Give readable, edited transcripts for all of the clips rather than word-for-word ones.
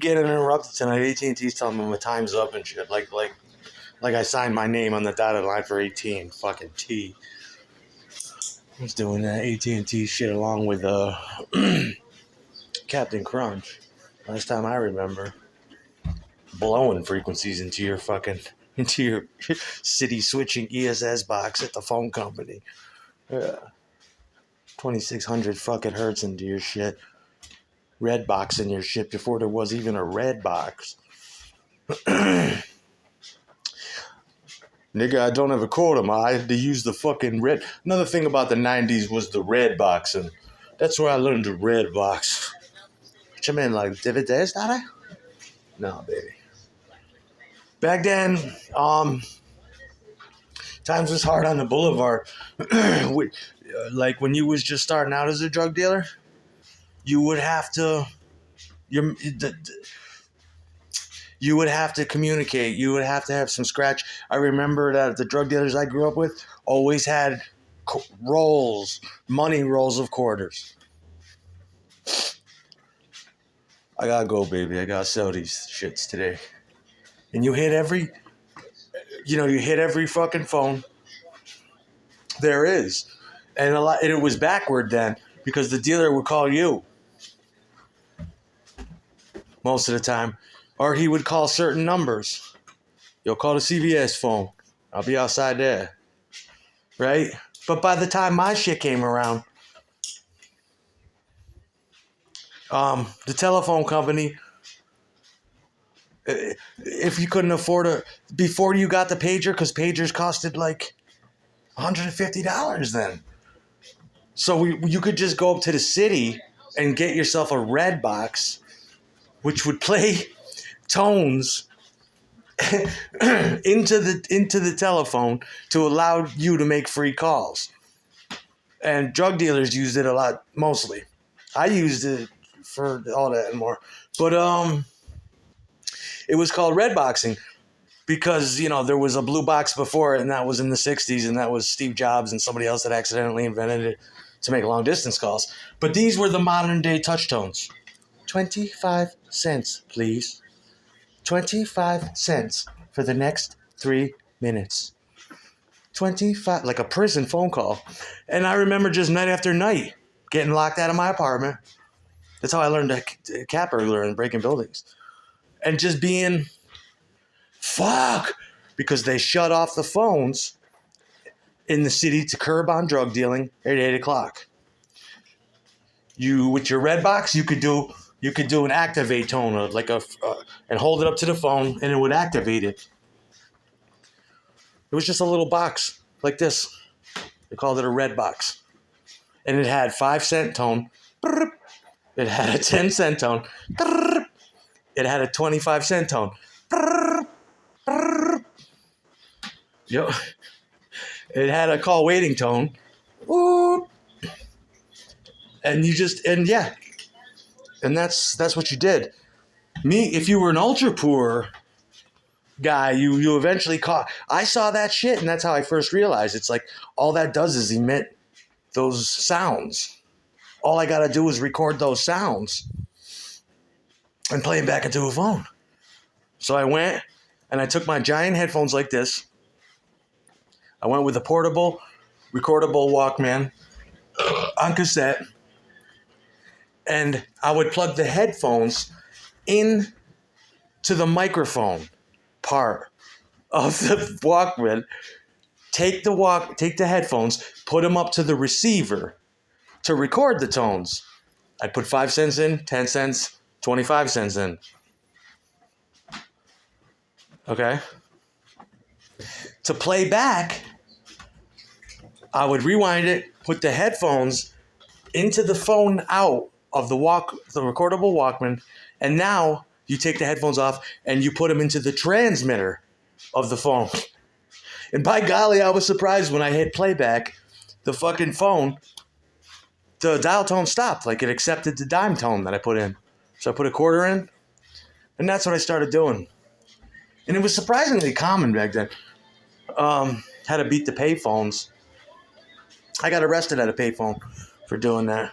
getting interrupted tonight. AT&T's telling me my time's up and shit. Like I signed my name on the dotted line for AT&T. Fucking T. I was doing that AT&T shit along with Captain Crunch. Last time I remember, blowing frequencies into your city switching ESS box at the phone company. Yeah. 2600 fucking hertz into your shit. Red box in your shit before there was even a red box. Nigga, I don't have a quota. I had to use the fucking red. Another thing about the 90s was the red box, and that's where I learned the red box. What you mean, like DVDs, not I? No, baby. Back then, times was hard on the boulevard. Like when you was just starting out as a drug dealer, you would have to you would have to communicate. You would have to have some scratch. I remember that the drug dealers I grew up with always had money rolls of quarters. I gotta go, baby. I gotta sell these shits today. And you hit every fucking phone there is. And it was backward then because the dealer would call you most of the time. Or he would call certain numbers. You'll call the CVS phone. I'll be outside there. Right? But by the time my shit came around, the telephone company, if you couldn't afford before you got the pager, because pagers costed like $150 then. So you could just go up to the city and get yourself a red box, which would play tones into the telephone to allow you to make free calls. And drug dealers used it a lot, mostly. I used it for all that and more. But it was called red boxing because, there was a blue box before it, and that was in the 60s, and that was Steve Jobs and somebody else that accidentally invented it to make long distance calls. But these were the modern day touch tones. 25 cents, please. 25 cents for the next 3 minutes. 25, like a prison phone call. And I remember just night after night getting locked out of my apartment. That's how I learned to cat burglar and breaking buildings. And just being, fuck, because they shut off the phones in the city to curb on drug dealing at 8 o'clock. With your red box, you could do an activate tone, and hold it up to the phone, and it would activate it. It was just a little box like this. They called it a red box. And it had 5-cent tone. It had a 10-cent tone. It had a 25-cent tone. Yep. It had a call waiting tone. And and that's what you did. If you were an ultra poor guy, you eventually caught. I saw that shit, and that's how I first realized it's like all that does is emit those sounds. All I gotta do is record those sounds and play them back into a phone. So I went and I took my giant headphones like this. I went with a portable, recordable Walkman on cassette. And I would plug the headphones in to the microphone part of the Walkman. Take the headphones, put them up to the receiver to record the tones. I'd put 5 cents in, 10 cents, 25 cents in. Okay? To play back, I would rewind it, put the headphones into the phone out of the recordable Walkman, and now you take the headphones off and you put them into the transmitter of the phone. And by golly, I was surprised when I hit playback, the fucking phone, the dial tone stopped. Like it accepted the dime tone that I put in. So I put a quarter in, and that's what I started doing. And it was surprisingly common back then. Had to beat the payphones. I got arrested at a payphone for doing that.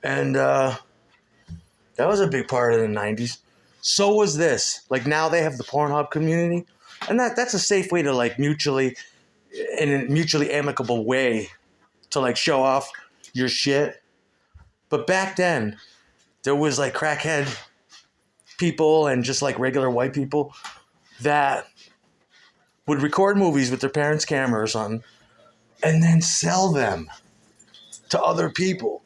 And that That was a big part of the 90s. So was this. Like now they have the Pornhub community. And that's a safe way to like mutually, in a mutually amicable way, to like show off your shit. But back then, there was like crackhead people and just like regular white people that would record movies with their parents' camera or something and then sell them to other people.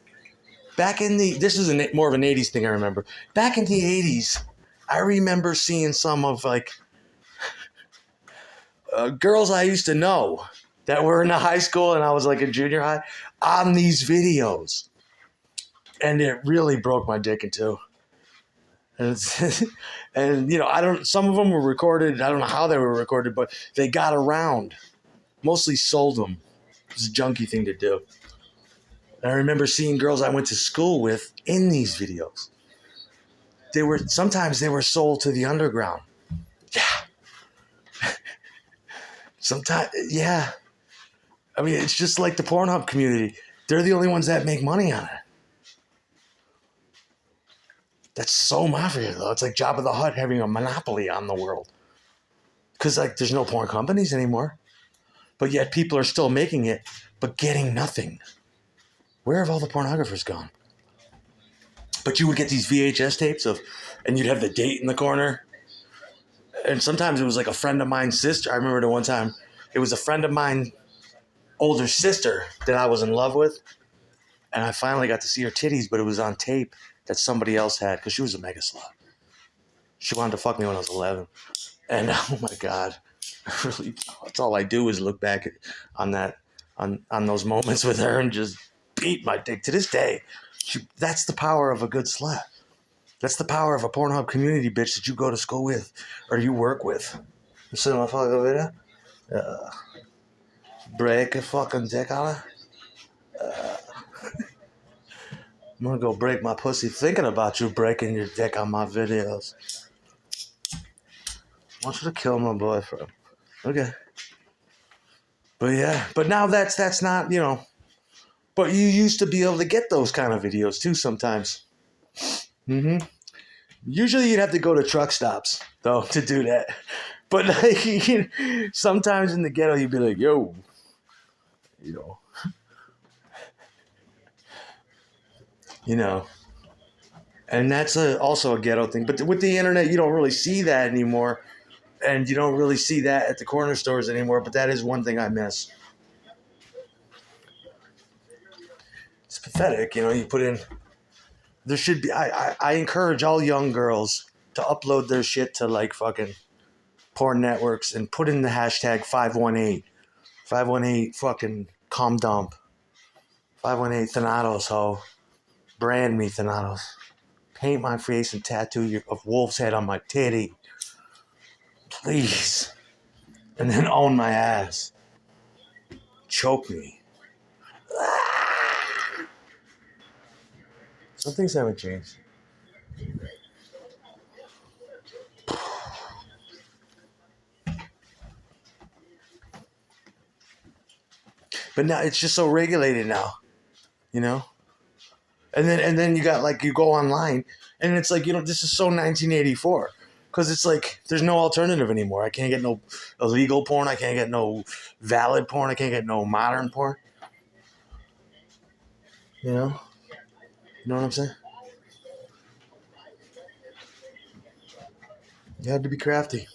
Back in the, this is more of an 80s thing I remember. Back in the 80s, I remember seeing some of like girls I used to know that were in the high school and I was like in junior high on these videos. And it really broke my dick in two. And, and you know, some of them were recorded. I don't know how they were recorded, but they got around. Mostly sold them. It's a junky thing to do. And I remember seeing girls I went to school with in these videos. Sometimes they were sold to the underground. Yeah. Sometimes, yeah. I mean, it's just like the Pornhub community. They're the only ones that make money on it. That's so mafia, though. It's like Jabba the Hutt having a monopoly on the world. Because, like, there's no porn companies anymore. But yet people are still making it, but getting nothing. Where have all the pornographers gone? But you would get these VHS tapes and you'd have the date in the corner. And sometimes it was like a friend of mine's sister. I remember the one time, it was a friend of mine, older sister that I was in love with. And I finally got to see her titties, but it was on tape that somebody else had because she was a mega slut. She wanted to fuck me when I was 11. And oh my God, really, that's all I do is look back on that, on those moments with her and just beat my dick to this day. That's the power of a good slut. That's the power of a Pornhub community bitch that you go to school with or you work with. You see my fucking video? Break a fucking dick on her. I'm gonna go break my pussy thinking about you breaking your dick on my videos. I want you to kill my boyfriend. Okay. But yeah, but now that's not, you know, but you used to be able to get those kind of videos too sometimes. Mm-hmm. Usually you'd have to go to truck stops, though, to do that. But like, sometimes in the ghetto you'd be like, yo, you know. You know. And that's also a ghetto thing. But with the internet, you don't really see that anymore. And you don't really see that at the corner stores anymore. But that is one thing I miss. It's pathetic, you know, you put in, there should be, I encourage all young girls to upload their shit to like fucking porn networks and put in the hashtag 518. 518 fucking cum dump. 518 Thanatos, ho. Brand me Thanatos. Paint my face and tattoo a wolf's head on my titty. Please. And then own my ass. Choke me. Some things haven't changed. But now it's just so regulated now, you know? And then you got like, you go online and it's like, you know, this is so 1984 because it's like, there's no alternative anymore. I can't get no illegal porn. I can't get no valid porn. I can't get no modern porn. You know? You know what I'm saying? You had to be crafty.